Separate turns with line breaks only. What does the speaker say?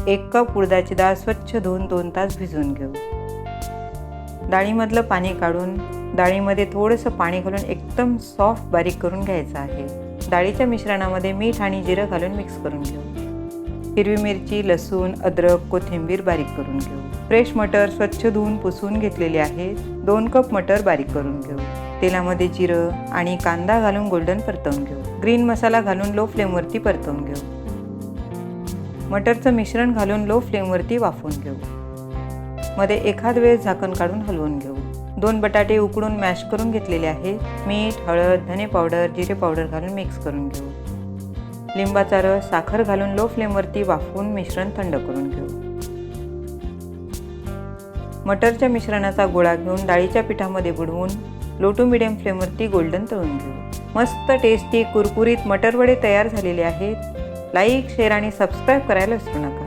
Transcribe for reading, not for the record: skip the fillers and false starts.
1 cup उडदाची डाळ स्वच्छ धुवून 2 तास भिजवून घेऊ. डाळीमधलं पाणी काढून डाळीमध्ये थोडंसं पाणी घालून एकदम सॉफ्ट बारीक करून घ्यायचं आहे. डाळीच्या मिश्रणामध्ये मीठ आणि जिरं घालून मिक्स करून घेऊ. हिरवी मिरची, लसूण, अद्रक, कोथिंबीर बारीक करून घेऊ. फ्रेश मटर स्वच्छ धुवून पुसून घेतलेले आहे. 2 कप मटर बारीक करून घेऊ. तेलामध्ये जिरं आणि कांदा घालून गोल्डन परतवून घेऊ. ग्रीन मसाला घालून लो फ्लेमवरती परतवून घेऊ. मटरचं मिश्रण घालून लो फ्लेमवरती वाफवून घेऊ. मध्ये एखाद वेळेस झाकण काढून हलवून घेऊ. 2 बटाटे उकडून मॅश करून घेतलेले आहेत. मीठ, हळद, धने पावडर, जिरे पावडर घालून मिक्स करून घेऊ. लिंबाचा रस, साखर घालून लो फ्लेमवरती वाफवून मिश्रण थंड करून घेऊ. मटरच्या मिश्रणाचा गोळा घेऊन डाळीच्या पिठामध्ये बुडवून लो टू मिडियम फ्लेमवरती गोल्डन तळून घेऊ. मस्त टेस्टी कुरकुरीत मटर वडे तयार झालेले आहेत. लाईक, शेअर आणि सबस्क्राईब करायला विसरू नका.